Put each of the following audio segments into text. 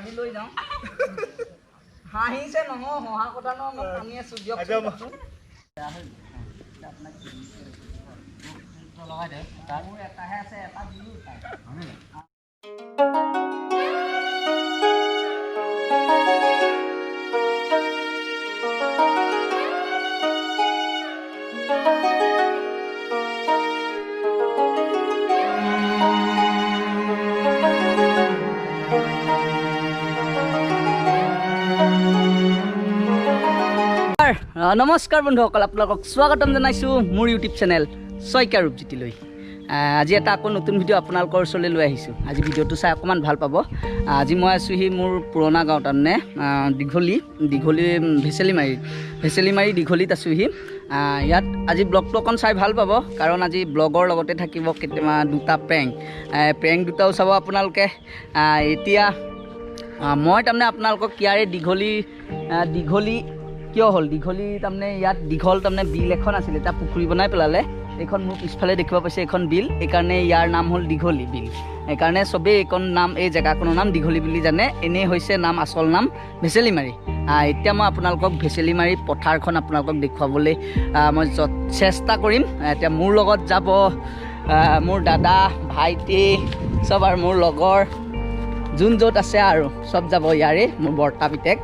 পানী লৈ যাওঁ হাঁহিছে নহয় হহা কথা নহয় মই শুনি আছো দিয়ক আপোনাক লগাই দে তাৰ মোৰ এটাহে আছে এটা দিলো নমস্কাৰ বন্ধুসকল আপোনালোকক স্বাগতম জনাইছোঁ মোৰ ইউটিউব চেনেল শইকীয়া ৰূপজ্যোতিলৈ আজি এটা আকৌ নতুন ভিডিঅ' আপোনালোকৰ ওচৰলৈ লৈ আহিছোঁ আজি ভিডিঅ'টো চাই অকণমান ভাল পাব আজি মই আছোঁহি মোৰ পুৰণা গাঁও তাৰমানে দীঘলী ভেচেলিমাৰী দীঘলীত আছোঁহি ইয়াত আজি ব্লগটো অকণ চাই ভাল পাব কাৰণ আজি ব্লগৰ লগতে থাকিব কেতিয়াবা দুটা প্ৰেংক দুটাও চাব আপোনালোকে এতিয়া মই তাৰমানে আপোনালোকক ইয়াৰে দীঘলী কিয় হ'ল দীঘলী তাৰমানে ইয়াত দীঘল তাৰমানে বিল এখন আছিলে এটা পুখুৰী বনাই পেলালে এইখন মোৰ পিছফালে দেখিব পাইছে এইখন বিল এইকাৰণে ইয়াৰ নাম হ'ল দীঘলী বিল সেইকাৰণে চবেই এইখন নাম এই জেগাখনৰ নাম দীঘলী বুলি জানে এনেই হৈছে নাম আচল নাম ভেচেলিমাৰী এতিয়া মই আপোনালোকক ভেচেলিমাৰী পথাৰখন আপোনালোকক দেখুৱাবলৈ মই চেষ্টা কৰিম এতিয়া মোৰ লগত যাব মোৰ দাদা ভাইটি চব আৰু মোৰ লগৰ যোন য'ত আছে আৰু চব যাব ইয়াৰে মোৰ বৰ্তা পিতেক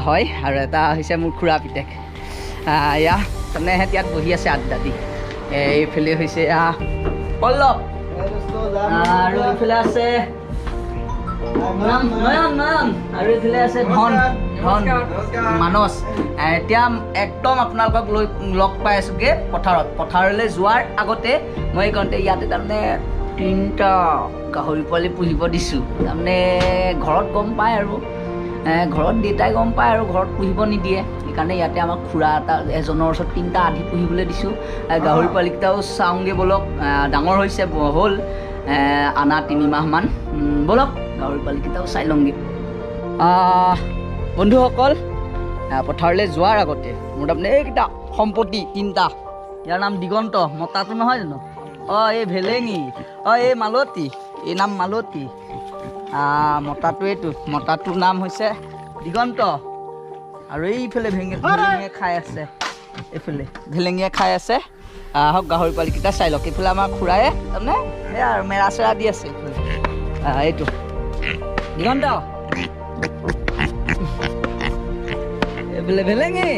হয় আৰু এটা হৈছে মোৰ খুৰা পিতেক এয়া তাৰমানে সিহঁত ইয়াত বহি আছে আড্ডা দি এইফালে হৈছে পল্লৱ আৰু এইফালে আছে নয়ন আৰু এইফালে আছে ধন মানস এতিয়া একদম আপোনালোকক লগ পাই আছোঁগৈ পথাৰলৈ যোৱাৰ আগতে মই এইকণতে ইয়াতে তাৰমানে 3টা গাহৰি পোৱালি পুহিব দিছোঁ তাৰমানে ঘৰত গম পায় আৰু ঘৰত দেউতাই গম পায় আৰু ঘৰত পুহিব নিদিয়ে সেইকাৰণে ইয়াতে আমাক খুৰা এজনৰ ওচৰত 3টা আধি পুহিবলৈ দিছোঁ গাহৰি পোৱালিকেইটাও চাওঁগৈ ব'লক ডাঙৰ হৈছে হ'ল আনা 3 মাহমান ব'লক গাহৰি পোৱালিকেইটাও চাই লওঁগৈ বন্ধুসকল পথাৰলৈ যোৱাৰ আগতে মোৰ তাৰমানে এইকেইটা সম্পত্তি 3টা ইয়াৰ নাম দিগন্ত মতাটো নহয় জানো এই ভেলেঙি এই মালতী এই নাম মালতী মতাটোৰ নাম হৈছে দিগন্ত আৰু এইফালে ভেলেঙিয়ে খাই আছে এইফালে ভেলেঙিয়ে খাই আছে আহক গাহৰি পোৱালিকেইটা চাই লওক এইফালে আমাৰ খুৰাই তাৰমানে এয়া আৰু মেৰা চেৰা দি আছে এইটো দিগন্ত এইফালে ভেলেঙি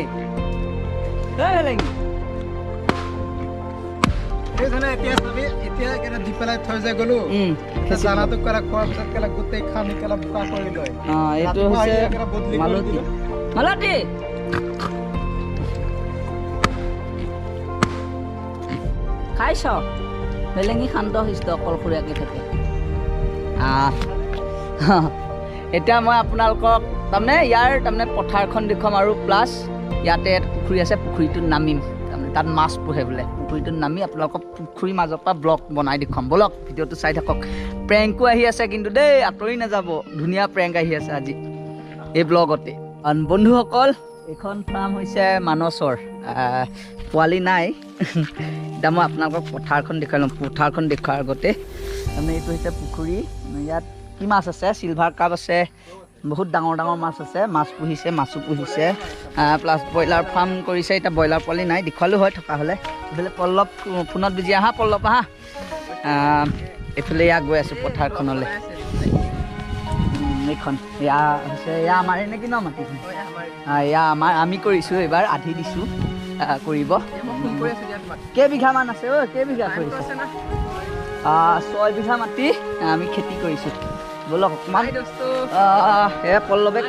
দি পেলাই থৈ যায় গ'লো দানাটো খোৱাৰ পিছত গোটেই খামি বোকা কৰি লয় এইটো হৈছে মালতী খাইছ ভেলেঙি শান্ত শিষ্ট অকলশৰীয়াকৈ থাকে এতিয়া মই আপোনালোকক তাৰমানে ইয়াৰ তাৰমানে পথাৰখন দেখুৱাম আৰু প্লাছ ইয়াতে এটা পুখুৰী আছে পুখুৰীটোত নামিম তাৰমানে তাত মাছ পোহে বোলে পুখুৰীটোত নামি আপোনালোকক পুখুৰীৰ মাজৰ পৰা ব্লগ বনাই দেখুৱাম ব'লক ভিডিঅ'টো চাই থাকক প্ৰেংকো আহি আছে কিন্তু দেই আঁতৰি নাযাব ধুনীয়া প্ৰেংক আহি আছে আজি এই ব্লগতে বন্ধুসকল এইখন ফাৰ্ম হৈছে মানসৰ পোৱালি নাই এতিয়া মই আপোনালোকক পথাৰখন দেখুৱাই ল'ম পথাৰখন দেখুৱাৰ আগতে তাৰমানে এইটো হৈছে পুখুৰী ইয়াত কি মাছ আছে চিলভাৰ কাপ আছে বহুত ডাঙৰ মাছ আছে মাছ পুহিছে মাছো পুহিছে প্লাছ ব্ৰইলাৰ ফাৰ্ম কৰিছে এতিয়া ব্ৰইলাৰ পোৱালি নাই দেখুৱালোঁ হয় থকা হ'লে এইফালে পল্লৱ ফোনত বিজি আহা পল্লৱ আহা এইফালে ইয়াত গৈ আছোঁ পথাৰখনলৈ এইখন এয়া হৈছে এয়া আমাৰে নেকি ন মাটিখন এয়া আমি কৰিছোঁ এইবাৰ আধি দিছোঁ কৰিব কেইবিঘামান আছে কেইবিঘা কৰিছে 6 বিঘা মাটি আমি খেতি কৰিছোঁ ব'লক অকণমান পল্লৱে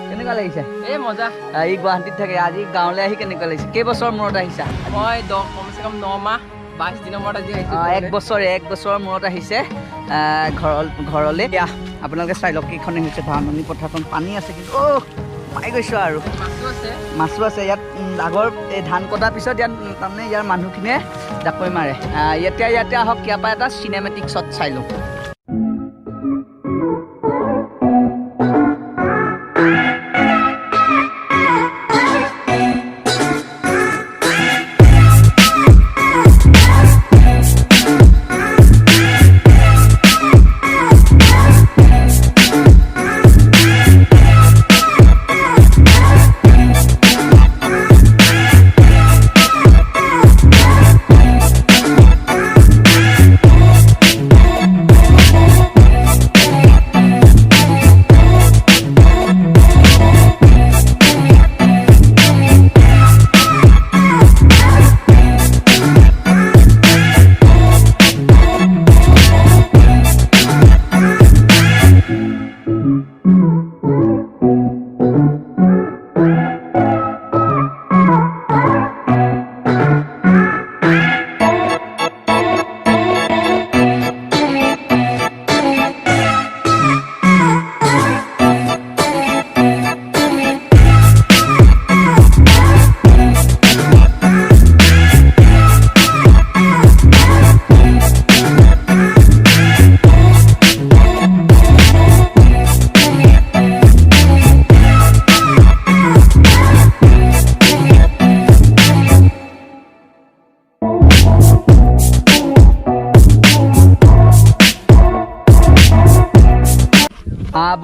কেনেকুৱা লাগিছে এই মজা ই গুৱাহাটীত থাকে আজি গাঁৱলৈ আহি কেনেকুৱা লাগিছে কেইবছৰৰ মূৰত আহিছা মই কমচে কম 9 মাহ 22 দিনৰ মূৰত আজি আহিছোঁ 1 বছৰৰ মূৰত আহিছে ঘৰলৈ এতিয়া আপোনালোকে চাই লওক কেইখনে হৈছে ধাননি পথাৰখন পানী আছে কিন্তু পাই গৈছোঁ আৰু মাছো আছে ইয়াত আগৰ এই ধান কটাৰ পিছত ইয়াত তাৰমানে ইয়াৰ মানুহখিনিয়ে জাকৈ মাৰে ইয়াতে আহক ইয়াৰ পৰা এটা চিনেমেটিক শ্বট চাই লওঁ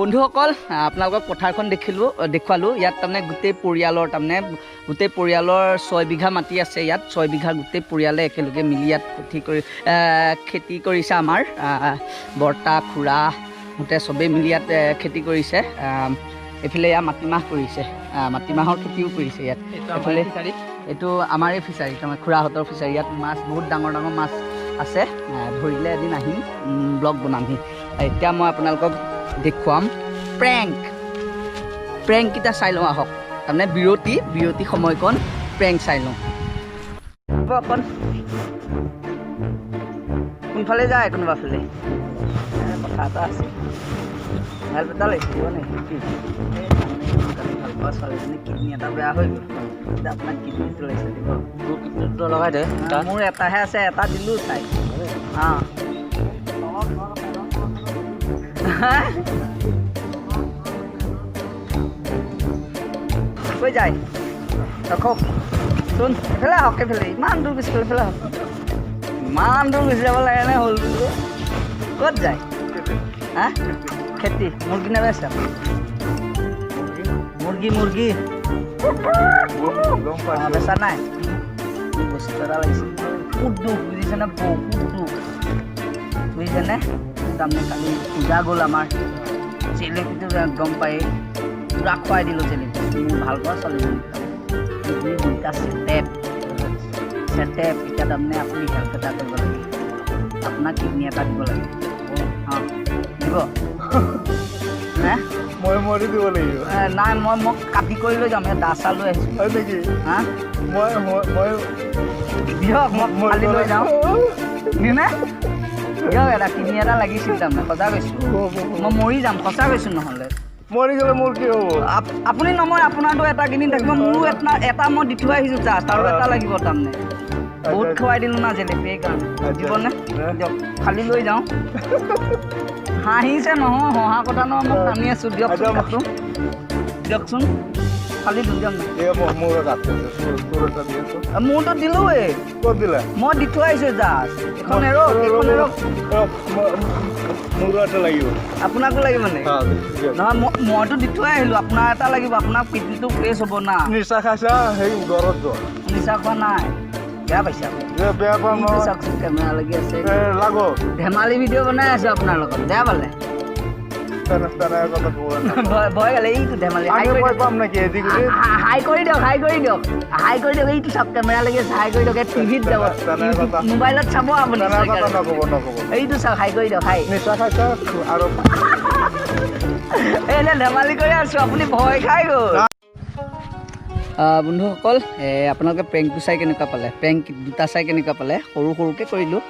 বন্ধুসকল আপোনালোকক পথাৰখন দেখুৱালোঁ ইয়াত তাৰমানে গোটেই পৰিয়ালৰ 6 বিঘা মাটি আছে ইয়াত 6 বিঘা গোটেই পৰিয়ালে একেলগে মিলি ইয়াত খেতি কৰিছে আমাৰ বৰ্তা খুৰা গোটেই চবেই মিলি ইয়াত খেতি কৰিছে এইফালে ইয়াত মাটিমাহ কৰিছে মাটিমাহৰ খেতিও কৰিছে ইয়াত এইফালে এইটো আমাৰে ফিচাৰী তাৰমানে খুৰাহঁতৰ ফিচাৰী ইয়াত মাছ বহুত ডাঙৰ ডাঙৰ মাছ আছে ধৰিলে এদিন আহিম ব্লগ বনামহি এতিয়া মই আপোনালোকক দেখুৱাম প্ৰেংককেইটা চাই লওঁ আহক তাৰমানে বিৰতি সময়কণ প্ৰেংক চাই লওঁ অকণ কোনফালে যায় কোনোবা ফালে কথা এটা আছে ভাল এটা লাগিছিল নেকি ভাল পোৱা ছোৱালীজনী কিডনী এটা বেয়া হৈ গ'ল আপোনাক কিডনীটো লাগিছে দিব কিডনীটো লগাই দে মোৰ এটাহে আছে এটা দিলোঁ চাই অঁ কৈ যায় ৰখক চোন এইফালে আহক এইফালে ইমান দূৰ গুচি গ'ল এইফালে আহক ইমান দূৰ গুচি যাব লাগে নে হ'ল বোলো ক'ত যায় হা খেতি মুৰ্গী নেবেচে মুৰ্গী বেচা নাই বস্তু এটা লাগিছিল বহুত দুখ বুজিছেনে বহুত দুখ বুজিছেনে তাৰমানে কালি পূজা গ'ল আমাৰ জেলেপীটো গম পায় পূৰা খুৱাই দিলোঁ জেলেপী মোৰ ভাল পোৱা ছোৱালীজনী দুইটা চেটেপ এতিয়া তাৰমানে আপুনি হেল্প এটা কৰিব লাগে আপোনাক কিডনী এটা দিব লাগে অঁ দিব হে মই দিব লাগিব নাই মই কাটি কৰি লৈ যাম দা চা লৈ আহিছোঁ হয় নেকি হা মই দিয়ক মই খালি লৈ যাওঁ নে দিয়ক এটা কিডনী এটা লাগিছিল তাৰমানে সঁচা কৈছোঁ মই মৰি যাম সঁচা কৈছোঁ নহ'লে মৰি গ'লে মোৰ কি হ'ব আপুনি নমৰে আপোনাৰতো এটা কিডনী থাকিব মোৰো এটা মই দি থৈ আহিছোঁ জাষ্ট আৰু এটা লাগিব তাৰমানে বহুত খুৱাই দিলোঁ না জেলেপী সেইকাৰণে দিবনে দিয়ক খালি লৈ যাওঁ হাঁহিছে নহয় হহা কথা নহয় মই টানি আছোঁ দিয়কচোন খালি দিয়ক মোৰতো দিলোঁৱেই ক'ত দিলা মই দি থৈ আহিছোঁ জাষ্ট এইখন মোৰো এটা লাগিব আপোনাকো লাগিব নে নহয় মইতো দি থৈ আহিলোঁ আপোনাৰ এটা লাগিব আপোনাৰ কিডনীটো ফ্ৰেছ হ'ব না নিচা খাইছা সেই ঘৰত যোৱা নিচা খোৱা নাই বেয়া পাইছে বেয়া পাম চাওকচোন কেমেৰা লাগি আছে লাগো ধেমালি ভিডিঅ' বনাই আছোঁ আপোনাৰ লগত বেয়া পালে ভয় গালে এইটো ধেমালি পাম নেকি হাই কৰি দিয়ক এইটো চাওক কেমেৰা লাগি আছে হাই কৰি দিয়ক টিভিত যাব মোবাইলত চাব আপুনি এইটো চাওক হাই কৰি দিয়ক হাই নিচা খাইছা আৰু এনে ধেমালি কৰি আছোঁ আপুনি ভয় খাই গ'ল বন্ধুসকল আপোনালোকে প্ৰেংকটো চাই কেনেকুৱা পালে প্ৰেংক দুটা চাই কেনেকুৱা পালে সৰুকৈ কৰিলোঁ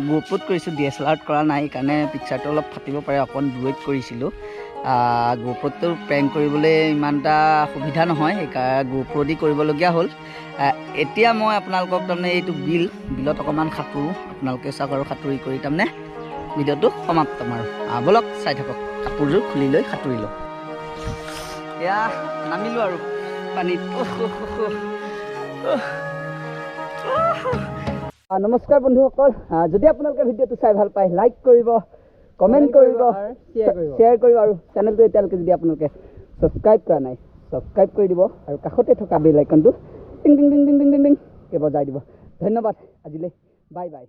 গ্ৰুপত কৰিছোঁ DSLRত কৰা নাই সেইকাৰণে পিকচাৰটো অলপ ফাটিব পাৰে অকণ দূৰৈত কৰিছিলোঁ গ্ৰুপতটো প্ৰেংক কৰিবলৈ ইমান এটা সুবিধা নহয় সেইকাৰণে গ্ৰুপত দি কৰিবলগীয়া হ'ল এতিয়া মই আপোনালোকক তাৰমানে এইটো বিলত অকণমান সাঁতোৰোঁ আপোনালোকে চাওক আৰু সাঁতুৰি কৰি তাৰমানে ভিডিঅ'টো সমাপ্ত মাৰোঁ ব'লক চাই থাকক কাপোৰযোৰ খুলি লৈ সাঁতুৰি লওক এয়া নামিলোঁ আৰু পানীত নমস্কাৰ বন্ধুসকল যদি আপোনালোকে ভিডিঅ'টো চাই ভাল পায় লাইক কৰিব কমেণ্ট কৰিব শ্বেয়াৰ কৰিব আৰু চেনেলটো এতিয়ালৈকে যদি আপোনালোকে ছাবস্ক্ৰাইব কৰা নাই ছাবস্ক্ৰাইব কৰি দিব আৰু কাষতে থকা বেল আইকনটো টিং টিং টিং টিং টিং টিং টিং বজাই দিব ধন্যবাদ আজিলৈ বাই বাই